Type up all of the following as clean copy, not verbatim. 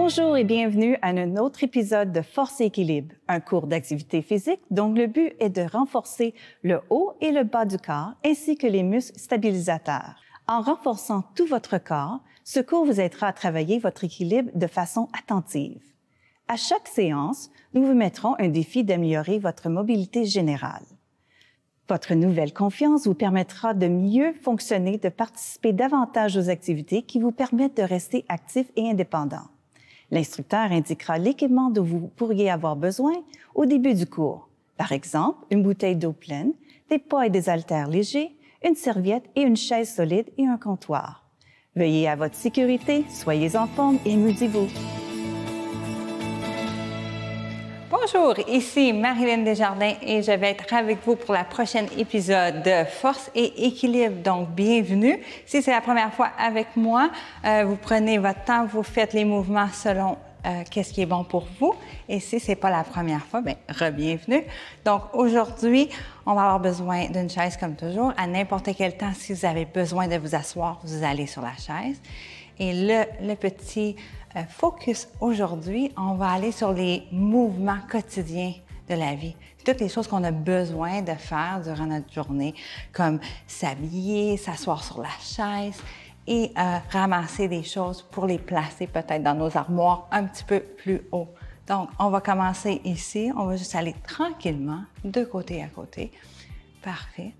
Bonjour et bienvenue à un autre épisode de Force et Équilibre, un cours d'activité physique dont le but est de renforcer le haut et le bas du corps ainsi que les muscles stabilisateurs. En renforçant tout votre corps, ce cours vous aidera à travailler votre équilibre de façon attentive. À chaque séance, nous vous mettrons un défi d'améliorer votre mobilité générale. Votre nouvelle confiance vous permettra de mieux fonctionner, de participer davantage aux activités qui vous permettent de rester actif et indépendant. L'instructeur indiquera l'équipement dont vous pourriez avoir besoin au début du cours. Par exemple, une bouteille d'eau pleine, des poids et des haltères légers, une serviette et une chaise solide et un comptoir. Veillez à votre sécurité, soyez en forme et amusez-vous. Bonjour, ici Marilyn Desjardins et je vais être avec vous pour la prochaine épisode de Force et Équilibre. Donc, bienvenue. Si c'est la première fois avec moi, vous prenez votre temps, vous faites les mouvements selon qu'est-ce qui est bon pour vous. Et si c'est pas la première fois, bien, re-bienvenue. Donc, aujourd'hui, on va avoir besoin d'une chaise comme toujours. À n'importe quel temps, si vous avez besoin de vous asseoir, vous allez sur la chaise. Et le petit focus aujourd'hui, on va aller sur les mouvements quotidiens de la vie. Toutes les choses qu'on a besoin de faire durant notre journée, comme s'habiller, s'asseoir sur la chaise et ramasser des choses pour les placer peut-être dans nos armoires un petit peu plus haut. Donc, on va commencer ici. On va juste aller tranquillement de côté à côté. Parfait.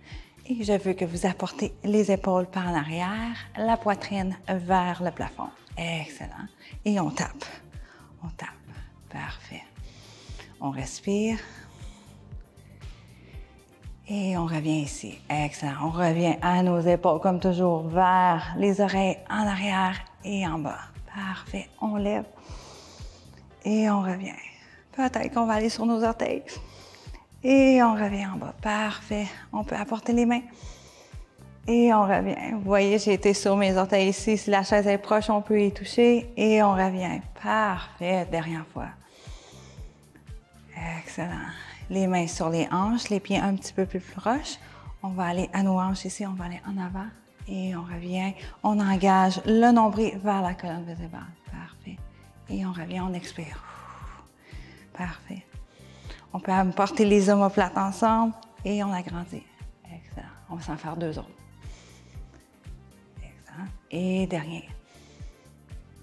Et je veux que vous apportez les épaules par en arrière, la poitrine vers le plafond. Excellent. Et on tape. On tape. Parfait. On respire. Et on revient ici. Excellent. On revient à nos épaules, comme toujours, vers les oreilles en arrière et en bas. Parfait. On lève. Et on revient. Peut-être qu'on va aller sur nos orteils. Et on revient en bas. Parfait. On peut apporter les mains. Et on revient. Vous voyez, j'ai été sur mes orteils ici. Si la chaise est proche, on peut y toucher. Et on revient. Parfait. Dernière fois. Excellent. Les mains sur les hanches, les pieds un petit peu plus proches. On va aller à nos hanches ici. On va aller en avant. Et on revient. On engage le nombril vers la colonne vertébrale. Parfait. Et on revient. On expire. Parfait. On peut porter les omoplates ensemble et on agrandit. Excellent. On va s'en faire deux autres. Excellent. Et dernier.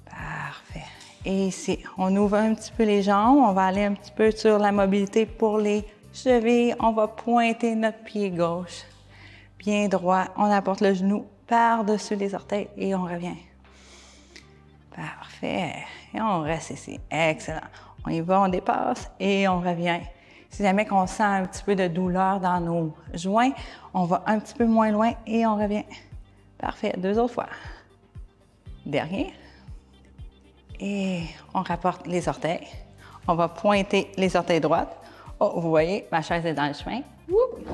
Parfait. Et ici, on ouvre un petit peu les jambes. On va aller un petit peu sur la mobilité pour les chevilles. On va pointer notre pied gauche. Bien droit. On apporte le genou par-dessus les orteils et on revient. Parfait. Et on reste ici. Excellent. On y va, on dépasse et on revient. Si jamais on sent un petit peu de douleur dans nos joints, on va un petit peu moins loin et on revient. Parfait. Deux autres fois. Dernier. Et on rapporte les orteils. On va pointer les orteils droites. Oh, vous voyez, ma chaise est dans le chemin. Ouh.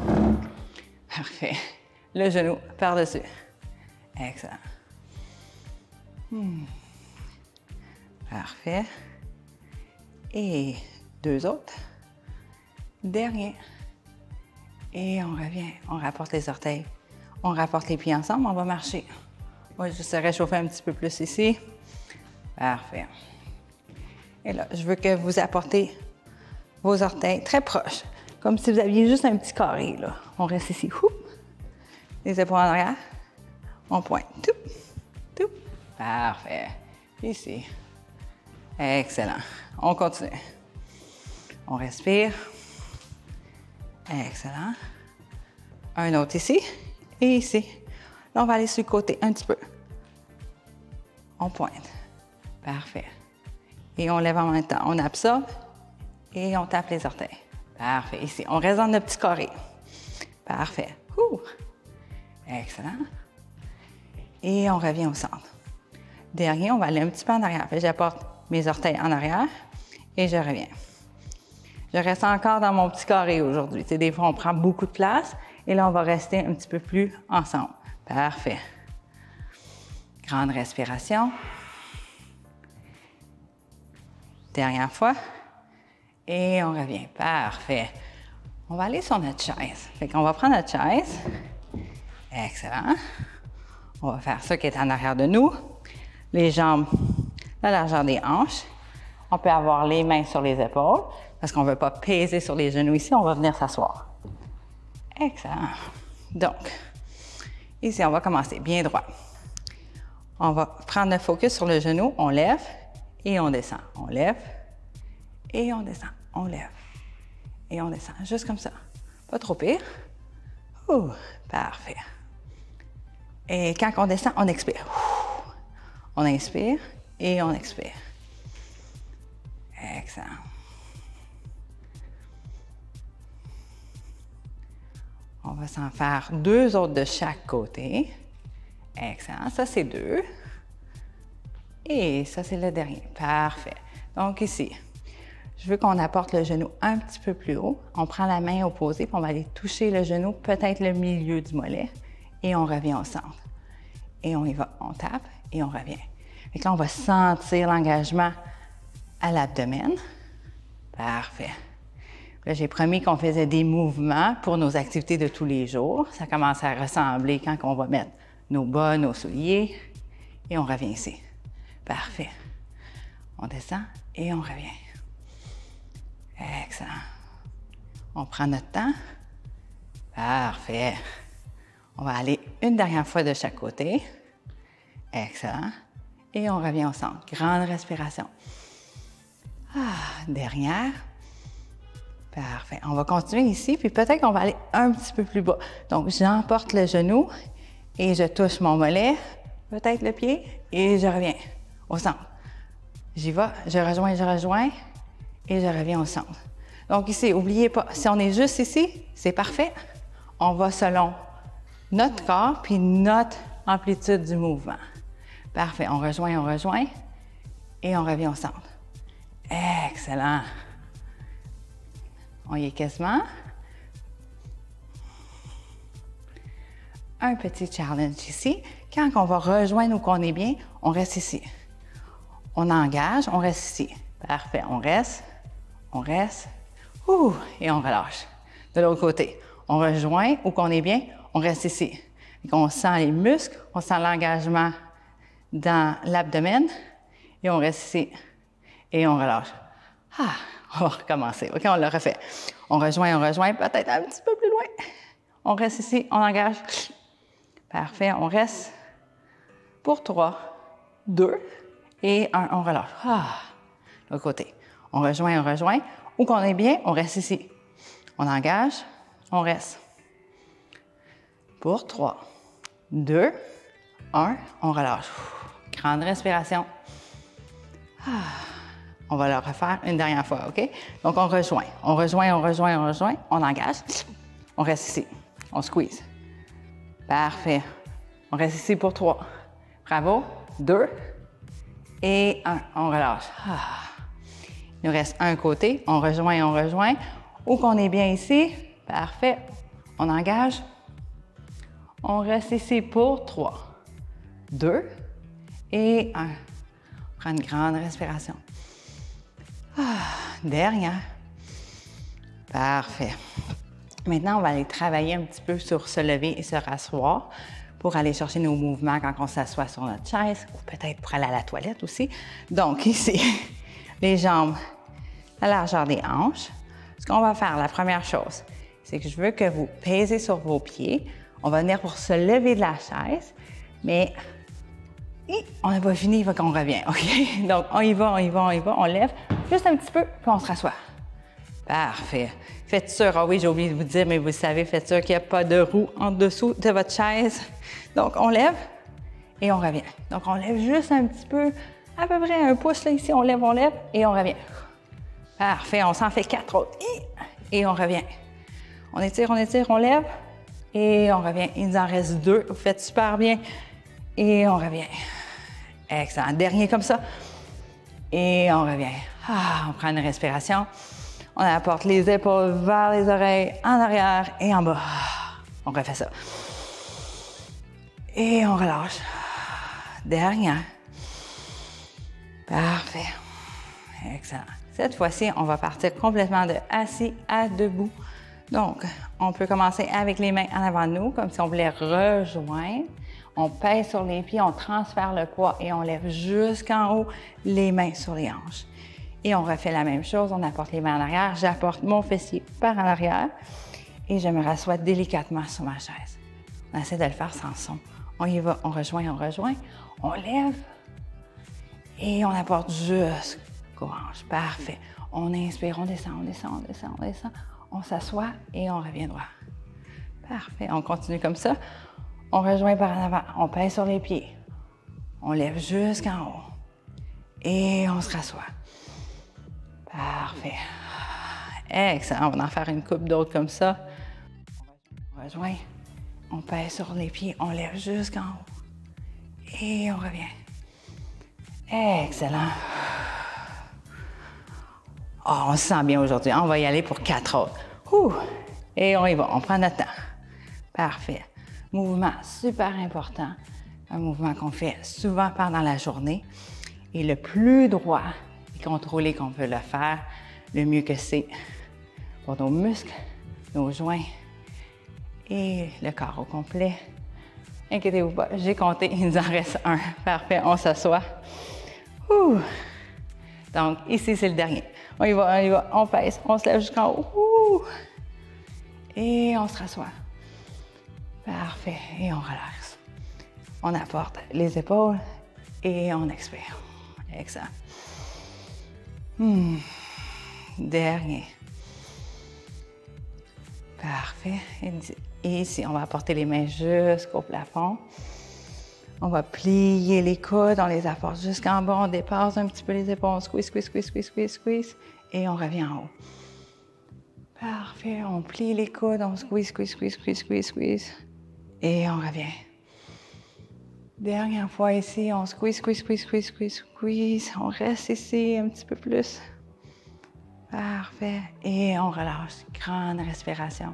Parfait. Le genou par-dessus. Excellent. Parfait. Et deux autres. Dernier. Et on revient. On rapporte les orteils. On rapporte les pieds ensemble. On va marcher. On va juste se réchauffer un petit peu plus ici. Parfait. Et là, je veux que vous apportez vos orteils très proches. Comme si vous aviez juste un petit carré, là. On reste ici. Oup. Les épaules en arrière. On pointe. Tout. Tout. Parfait. Ici. Excellent. On continue. On respire. Excellent. Un autre ici et ici. Là, on va aller sur le côté un petit peu. On pointe. Parfait. Et on lève en même temps. On absorbe et on tape les orteils. Parfait. Ici, on reste dans notre petit carré. Parfait. Ouh. Excellent. Et on revient au centre. Dernier, on va aller un petit peu en arrière. J'apporte mes orteils en arrière et je reviens. Je reste encore dans mon petit carré aujourd'hui. Tu sais, des fois, on prend beaucoup de place et là, on va rester un petit peu plus ensemble. Parfait. Grande respiration. Dernière fois. Et on revient. Parfait. On va aller sur notre chaise. Fait qu'on va prendre notre chaise. Excellent. On va faire ça qui est en arrière de nous. Les jambes, la largeur des hanches. On peut avoir les mains sur les épaules parce qu'on ne veut pas peser sur les genoux ici. On va venir s'asseoir. Excellent. Donc, ici, on va commencer bien droit. On va prendre le focus sur le genou. On lève et on descend. On lève et on descend. On lève et on descend. Juste comme ça. Pas trop pire. Ouh, parfait. Et quand on descend, on expire. On inspire et on expire. Excellent. On va s'en faire 2 autres de chaque côté. Excellent. Ça, c'est 2. Et ça, c'est le dernier. Parfait. Donc ici, je veux qu'on apporte le genou un petit peu plus haut. On prend la main opposée, puis on va aller toucher le genou, peut-être le milieu du mollet, et on revient au centre. Et on y va, on tape et on revient. Et là, on va sentir l'engagement à l'abdomen. Parfait. Là, j'ai promis qu'on faisait des mouvements pour nos activités de tous les jours. Ça commence à ressembler quand on va mettre nos bas, nos souliers, et on revient ici. Parfait. On descend et on revient. Excellent. On prend notre temps. Parfait. On va aller une dernière fois de chaque côté. Excellent. Et on revient au centre. Grande respiration. Dernière. Parfait. On va continuer ici, puis peut-être qu'on va aller un petit peu plus bas. Donc, j'emporte le genou et je touche mon mollet, peut-être le pied, et je reviens au centre. J'y vais, je rejoins et je reviens au centre. Donc ici, n'oubliez pas, si on est juste ici, c'est parfait. On va selon notre corps puis notre amplitude du mouvement. Parfait. On rejoint et on revient au centre. Excellent. On y est quasiment. Un petit challenge ici. Quand on va rejoindre ou qu'on est bien, on reste ici. On engage, on reste ici. Parfait. On reste. Et on relâche. De l'autre côté, on rejoint ou qu'on est bien, on reste ici. Et on sent les muscles, on sent l'engagement dans l'abdomen et on reste ici. Et on relâche. On va recommencer. OK, on le refait. On rejoint, peut-être un petit peu plus loin. On reste ici, on engage. Parfait, on reste pour 3, 2 et 1, on relâche. L'autre côté. On rejoint. Où qu'on est bien, on reste ici. On engage, on reste. Pour 3, 2, 1, on relâche. Grande respiration. On va le refaire une dernière fois, OK? Donc, on rejoint, on engage. On reste ici. On squeeze. Parfait. On reste ici pour 3. Bravo. 2 et 1. On relâche. Il nous reste un côté. On rejoint. Où qu'on est bien ici. Parfait. On engage. On reste ici pour 3, 2 et 1. Prends une grande respiration. Dernière. Parfait. Maintenant, on va aller travailler un petit peu sur se lever et se rasseoir pour aller chercher nos mouvements quand on s'assoit sur notre chaise ou peut-être pour aller à la toilette aussi. Donc, ici, les jambes à la largeur des hanches. Ce qu'on va faire, la première chose, c'est que je veux que vous pèsez sur vos pieds. On va venir pour se lever de la chaise, mais on n'a pas fini, il faut qu'on revienne, OK? Donc, on y va, on lève juste un petit peu, puis on se rassoit. Parfait. Faites sûr, oui, j'ai oublié de vous dire, mais vous savez, faites sûr qu'il n'y a pas de roue en dessous de votre chaise. Donc, on lève et on revient. Donc, on lève juste un petit peu, à peu près un pouce là, ici, on lève et on revient. Parfait, on s'en fait 4 autres. Et on revient. On étire, on lève et on revient. Il nous en reste 2, vous faites super bien. Et on revient. Excellent. Dernier comme ça. Et on revient. On prend une respiration. On apporte les épaules vers les oreilles, en arrière et en bas. On refait ça. Et on relâche. Dernière. Parfait. Excellent. Cette fois-ci, on va partir complètement de assis à debout. Donc, on peut commencer avec les mains en avant de nous, comme si on voulait rejoindre. On pèse sur les pieds, on transfère le poids et on lève jusqu'en haut, les mains sur les hanches. Et on refait la même chose, on apporte les mains en arrière, j'apporte mon fessier par en arrière et je me rassois délicatement sur ma chaise. On essaie de le faire sans son. On y va, on rejoint, on lève et on apporte jusqu'aux hanches. Parfait. On inspire, on descend, on s'assoit et on revient droit. Parfait, on continue comme ça. On rejoint par en avant, on pèse sur les pieds. On lève jusqu'en haut et on se rassoit. Parfait. Excellent, on va en faire une couple d'autres comme ça. On rejoint, on pèse sur les pieds, on lève jusqu'en haut et on revient. Excellent. Oh, on se sent bien aujourd'hui. On va y aller pour 4 autres. Et on y va, on prend notre temps. Parfait. Mouvement super important. Un mouvement qu'on fait souvent pendant la journée. Et le plus droit et contrôlé qu'on peut le faire, le mieux que c'est pour nos muscles, nos joints et le corps au complet. Inquiétez-vous pas, j'ai compté, il nous en reste un. Parfait, on s'assoit. Donc, ici, c'est le dernier. On y va, on pèse, on se lève jusqu'en haut. Et on se rassoit. Parfait, et on relaxe. On apporte les épaules et on expire. Excellent. Dernier. Parfait. Et ici, on va apporter les mains jusqu'au plafond. On va plier les coudes, on les apporte jusqu'en bas, on dépasse un petit peu les épaules, on squeeze, et on revient en haut. Parfait, on plie les coudes, on squeeze, et on revient. Dernière fois ici, on squeeze, on reste ici un petit peu plus. Parfait, et on relâche, grande respiration.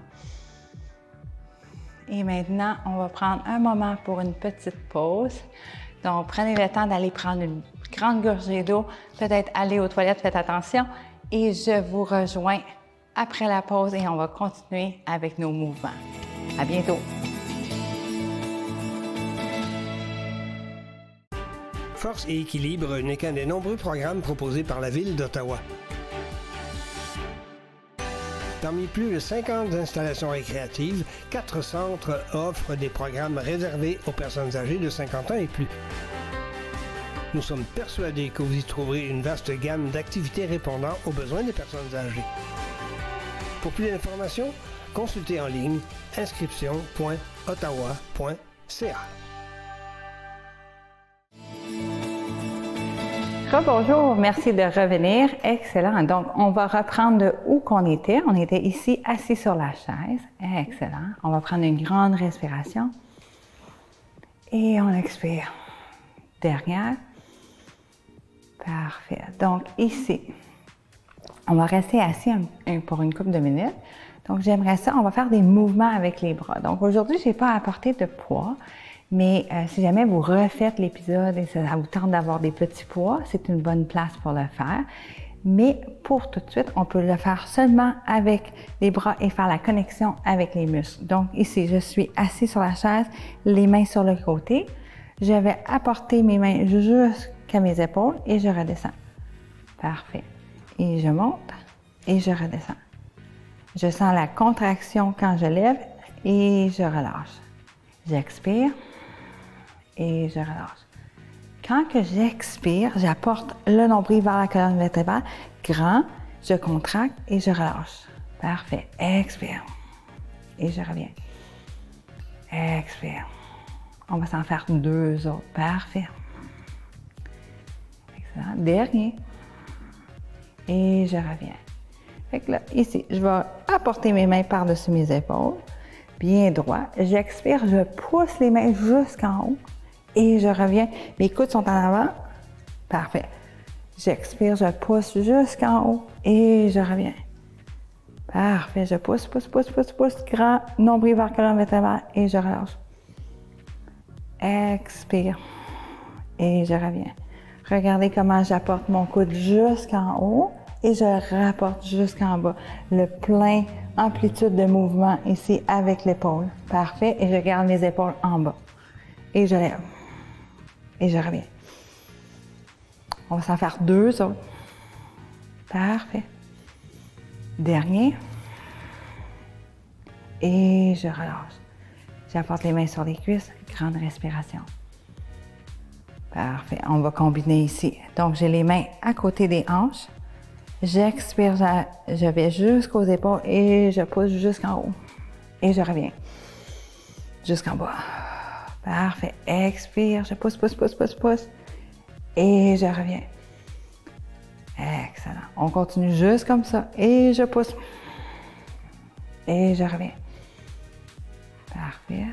Et maintenant, on va prendre un moment pour une petite pause. Donc, prenez le temps d'aller prendre une grande gorgée d'eau, peut-être aller aux toilettes, faites attention. Et je vous rejoins après la pause et on va continuer avec nos mouvements. À bientôt! Force et équilibre n'est qu'un des nombreux programmes proposés par la Ville d'Ottawa. Parmi plus de 50 installations récréatives, 4 centres offrent des programmes réservés aux personnes âgées de 50 ans et plus. Nous sommes persuadés que vous y trouverez une vaste gamme d'activités répondant aux besoins des personnes âgées. Pour plus d'informations, consultez en ligne inscription.ottawa.ca. Bonjour, merci de revenir. Excellent. Donc, on va reprendre de où qu'on était. On était ici, assis sur la chaise. Excellent. On va prendre une grande respiration. Et on expire. Dernière. Parfait. Donc, ici, on va rester assis pour une couple de minutes. Donc, j'aimerais ça. On va faire des mouvements avec les bras. Donc, aujourd'hui, je n'ai pas apporté de poids. Mais si jamais vous refaites l'épisode et ça vous tente d'avoir des petits poids, c'est une bonne place pour le faire. Mais pour tout de suite, on peut le faire seulement avec les bras et faire la connexion avec les muscles. Donc ici, je suis assis sur la chaise, les mains sur le côté. Je vais apporter mes mains jusqu'à mes épaules et je redescends. Parfait. Et je monte et je redescends. Je sens la contraction quand je lève et je relâche. J'expire. Et je relâche. Quand que j'expire, j'apporte le nombril vers la colonne vertébrale, grand, je contracte et je relâche. Parfait. Expire. Et je reviens. Expire. On va s'en faire 2 autres. Parfait. Excellent. Dernier. Et je reviens. Fait que là, ici, je vais apporter mes mains par-dessus mes épaules. Bien droit. J'expire, je pousse les mains jusqu'en haut. Et je reviens. Mes coudes sont en avant. Parfait. J'expire, je pousse jusqu'en haut et je reviens. Parfait. Je pousse. Grand nombril vers colonne vertébrale et je relâche. Expire. Et je reviens. Regardez comment j'apporte mon coude jusqu'en haut et je rapporte jusqu'en bas. Le plein amplitude de mouvement ici avec l'épaule. Parfait. Et je garde mes épaules en bas. Et je lève. Et je reviens. On va s'en faire 2 autres. Parfait. Dernier. Et je relâche. J'apporte les mains sur les cuisses. Grande respiration. Parfait. On va combiner ici. Donc, j'ai les mains à côté des hanches. J'expire, je vais jusqu'aux épaules et je pousse jusqu'en haut. Et je reviens. Jusqu'en bas. Parfait. Expire, je pousse, pousse, pousse, pousse, pousse. Et je reviens. Excellent. On continue juste comme ça. Et je pousse. Et je reviens. Parfait.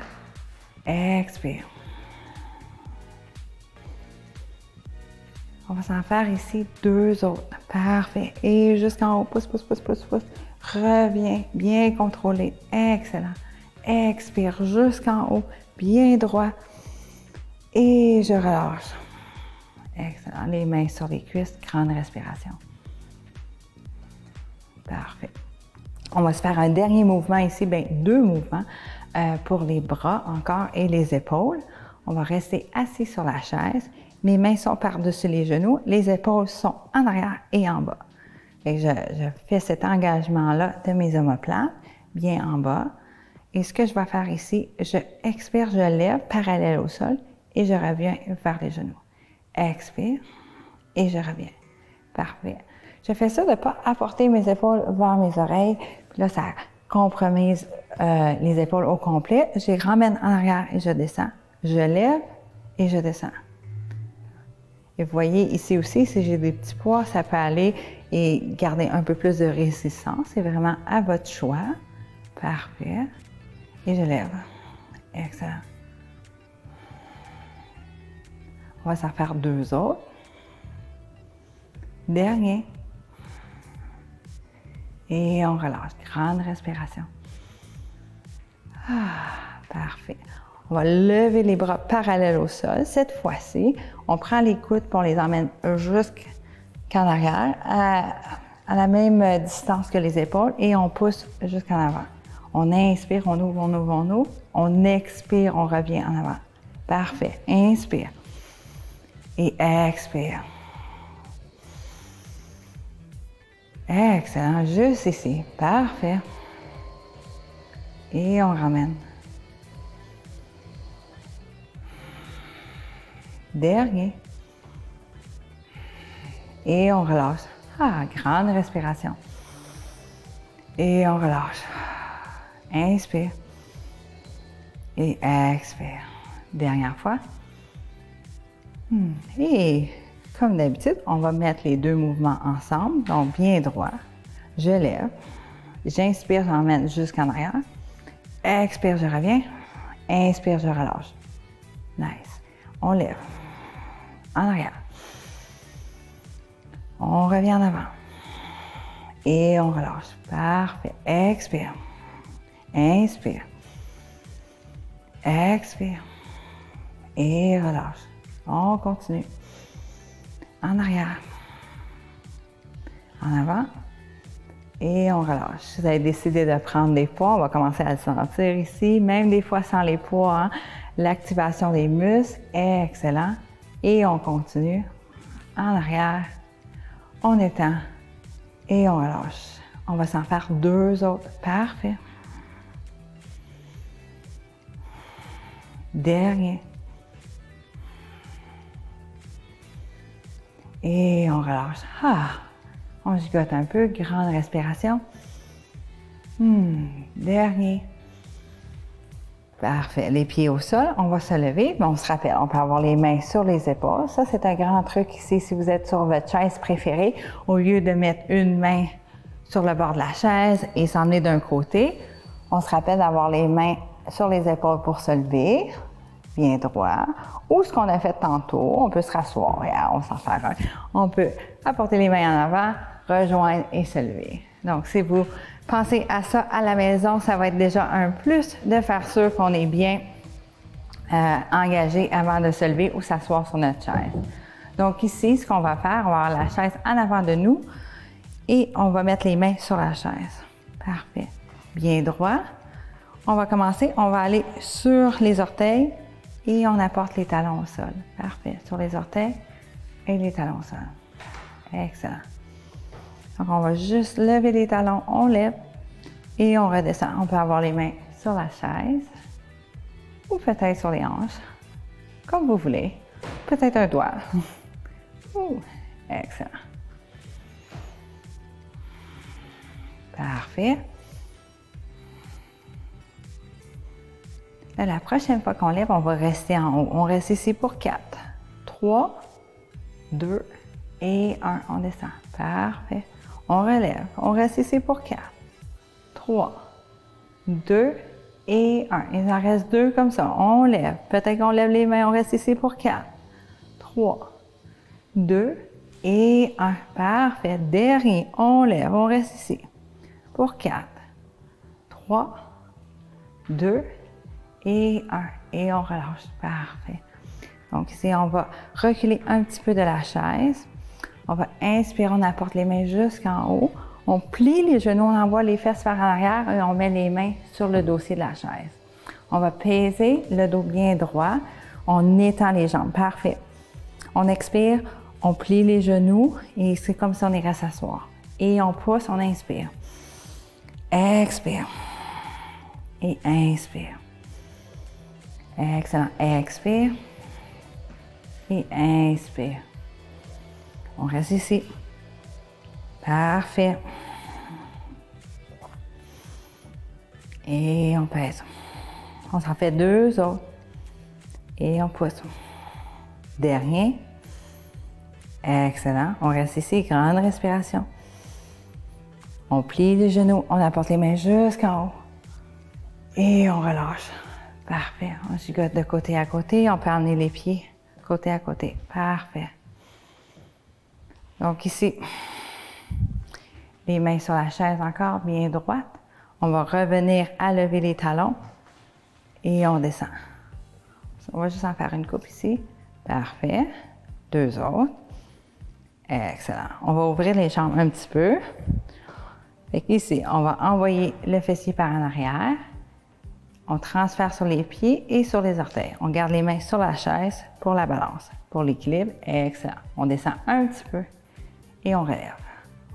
Expire. On va s'en faire ici 2 autres. Parfait. Et jusqu'en haut. Pousse, pousse, pousse, pousse, pousse. Reviens. Bien contrôlé. Excellent. Expire jusqu'en haut. Bien droit. Et je relâche. Excellent. Les mains sur les cuisses. Grande respiration. Parfait. On va se faire un dernier mouvement ici. Bien, 2 mouvements pour les bras encore et les épaules. On va rester assis sur la chaise. Mes mains sont par-dessus les genoux. Les épaules sont en arrière et en bas. Et je fais cet engagement-là de mes omoplates, bien en bas. Et ce que je vais faire ici, je expire, je lève parallèle au sol et je reviens vers les genoux. Expire et je reviens. Parfait. Je fais ça de ne pas apporter mes épaules vers mes oreilles. Puis là, ça compromise les épaules au complet. Je les ramène en arrière et je descends. Je lève et je descends. Et vous voyez ici aussi, si j'ai des petits poids, ça peut aller et garder un peu plus de résistance. C'est vraiment à votre choix. Parfait. Et je lève. Excellent. On va s'en faire 2 autres. Dernier. Et on relâche. Grande respiration. Parfait. On va lever les bras parallèles au sol. Cette fois-ci, on prend les coudes et on les emmène jusqu'en arrière, à la même distance que les épaules, et on pousse jusqu'en avant. On inspire, on ouvre, on ouvre, on ouvre. On expire, on revient en avant. Parfait. Inspire. Et expire. Excellent. Juste ici. Parfait. Et on ramène. Dernier. Et on relâche. Grande respiration. Et on relâche. Inspire. Et expire. Dernière fois. Et comme d'habitude, on va mettre les 2 mouvements ensemble. Donc, bien droit. Je lève. J'inspire, j'emmène jusqu'en arrière. Expire, je reviens. Inspire, je relâche. Nice. On lève. En arrière. On revient en avant. Et on relâche. Parfait. Expire. Inspire. Expire. Et relâche. On continue. En arrière. En avant. Et on relâche. Si vous avez décidé de prendre des poids, on va commencer à le sentir ici. Même des fois sans les poids. L'activation des muscles. Excellent. Et on continue. En arrière. On étend. Et on relâche. On va s'en faire 2 autres. Parfait. Dernier. Et on relâche. On gigote un peu. Grande respiration. Dernier. Parfait. Les pieds au sol. On va se lever. On se rappelle, on peut avoir les mains sur les épaules. Ça, c'est un grand truc ici. Si vous êtes sur votre chaise préférée, au lieu de mettre une main sur le bord de la chaise et s'emmener d'un côté, on se rappelle d'avoir les mains sur les épaules pour se lever. Bien droit. Ou ce qu'on a fait tantôt, on peut se rasseoir. On va s'en faire un. On peut apporter les mains en avant, rejoindre et se lever. Donc, si vous pensez à ça à la maison, ça va être déjà un plus de faire sûr qu'on est bien engagé avant de se lever ou s'asseoir sur notre chaise. Donc ici, ce qu'on va faire, on va avoir la chaise en avant de nous et on va mettre les mains sur la chaise. Parfait. Bien droit. On va commencer, on va aller sur les orteils et on apporte les talons au sol. Parfait. Sur les orteils et les talons au sol. Excellent. Donc, on va juste lever les talons, on lève et on redescend. On peut avoir les mains sur la chaise ou peut-être sur les hanches, comme vous voulez. Peut-être un doigt. Excellent. Parfait. Là, la prochaine fois qu'on lève, on va rester en haut. On reste ici pour 4. 3, 2 et 1. On descend. Parfait. On relève. On reste ici pour 4. 3, 2 et 1. Il en reste 2 comme ça. On lève. Peut-être qu'on lève les mains. On reste ici pour 4. 3, 2 et 1. Parfait. Dernier. On lève. On reste ici pour 4. 3, 2 et 1. Et on relâche. Parfait. Donc ici, on va reculer un petit peu de la chaise. On va inspirer, on apporte les mains jusqu'en haut. On plie les genoux, on envoie les fesses vers l'arrière et on met les mains sur le dossier de la chaise. On va peser le dos bien droit. On étend les jambes. Parfait. On expire, on plie les genoux et c'est comme si on irait s'asseoir. Et on pousse, on inspire. Expire. Et inspire. Excellent. Expire. Et inspire. On reste ici. Parfait. Et on pèse. On s'en fait 2 autres. Et on pousse. Dernier. Excellent. On reste ici. Grande respiration. On plie les genoux. On apporte les mains jusqu'en haut. Et on relâche. Parfait. On gigote de côté à côté. On peut emmener les pieds côté à côté. Parfait. Donc ici, les mains sur la chaise encore, bien droite. On va revenir à lever les talons et on descend. On va juste en faire une coupe ici. Parfait. 2 autres. Excellent. On va ouvrir les jambes un petit peu. Fait qu'ici, on va envoyer le fessier par en arrière. On transfère sur les pieds et sur les orteils. On garde les mains sur la chaise pour la balance, pour l'équilibre. Excellent. On descend un petit peu et on relève.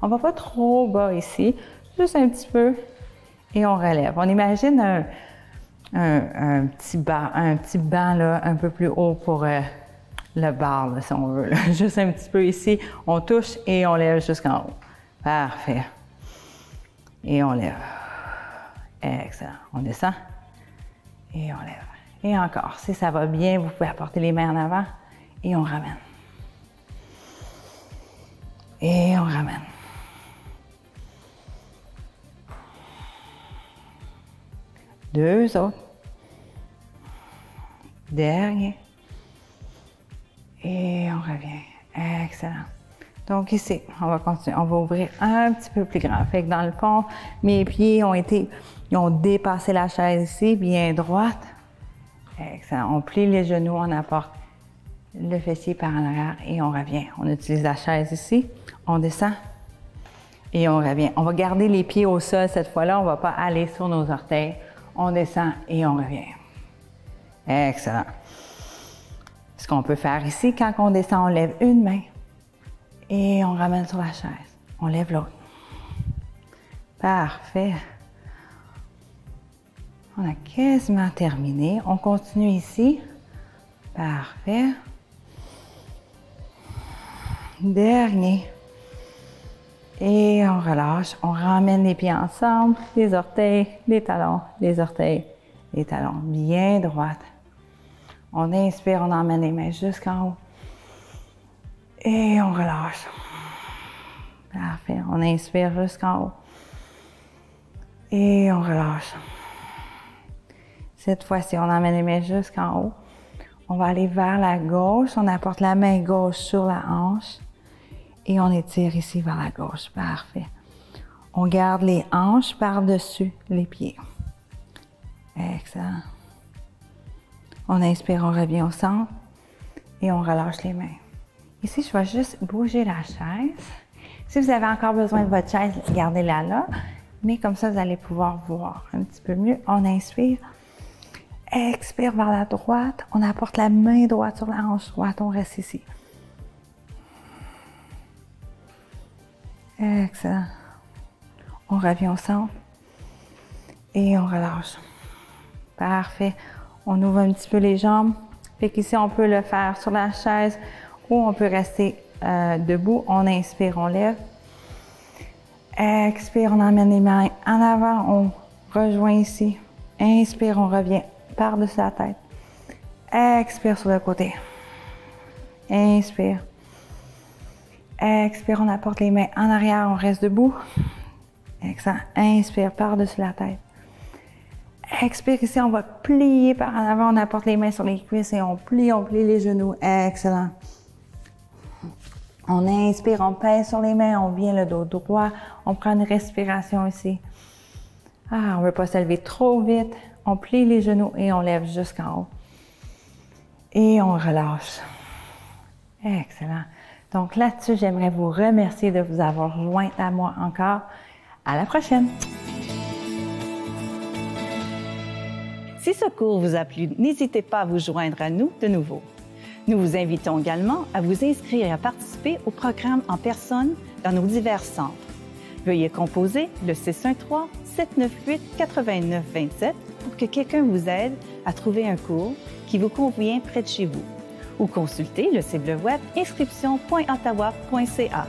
On ne va pas trop bas ici, juste un petit peu et on relève. On imagine un petit banc là, un peu plus haut pour le bar, là, si on veut. Là. Juste un petit peu ici. On touche et on lève jusqu'en haut. Parfait. Et on lève. Excellent. On descend. Et on lève. Et encore, si ça va bien, vous pouvez apporter les mains en avant et on ramène. Et on ramène. Deux autres. Dernier. Et on revient. Excellent. Donc ici, on va continuer. On va ouvrir un petit peu plus grand. Fait que dans le fond, mes pieds ils ont dépassé la chaise ici, bien droite. Excellent. On plie les genoux, on apporte le fessier par en arrière et on revient. On utilise la chaise ici, on descend et on revient. On va garder les pieds au sol cette fois-là, on ne va pas aller sur nos orteils. On descend et on revient. Excellent. Ce qu'on peut faire ici, quand on descend, on lève une main et on ramène sur la chaise. On lève l'autre. Parfait. On a quasiment terminé. On continue ici. Parfait. Dernier. Et on relâche. On ramène les pieds ensemble. Les orteils, les talons, les orteils, les talons. Bien droite. On inspire, on emmène les mains jusqu'en haut. Et on relâche. Parfait. On inspire jusqu'en haut. Et on relâche. Cette fois-ci, on emmène les mains jusqu'en haut. On va aller vers la gauche. On apporte la main gauche sur la hanche. Et on étire ici vers la gauche. Parfait. On garde les hanches par-dessus les pieds. Excellent. On inspire, on revient au centre. Et on relâche les mains. Ici, je vais juste bouger la chaise. Si vous avez encore besoin de votre chaise, gardez-la là. Mais comme ça, vous allez pouvoir voir un petit peu mieux. On inspire. Expire vers la droite. On apporte la main droite sur la hanche droite. On reste ici. Excellent. On revient au centre et on relâche. Parfait. On ouvre un petit peu les jambes. Fait qu'ici, on peut le faire sur la chaise ou on peut rester debout. On inspire, on lève. Expire, on emmène les mains en avant. On rejoint ici. Inspire, on revient par-dessus la tête. Expire sur le côté. Inspire. Expire, on apporte les mains en arrière, on reste debout. Excellent. Inspire par-dessus la tête. Expire ici, on va plier par en avant, on apporte les mains sur les cuisses et on plie les genoux. Excellent. On inspire, on pèse sur les mains, on vient le dos droit, on prend une respiration ici. On ne veut pas se lever trop vite. On plie les genoux et on lève jusqu'en haut. Et on relâche. Excellent. Donc là-dessus, j'aimerais vous remercier de vous avoir joint à moi encore. À la prochaine! Si ce cours vous a plu, n'hésitez pas à vous joindre à nous de nouveau. Nous vous invitons également à vous inscrire et à participer au programme en personne dans nos divers centres. Veuillez composer le 613-798-8927 pour que quelqu'un vous aide à trouver un cours qui vous convient près de chez vous ou consulter le site web inscription.ottawa.ca.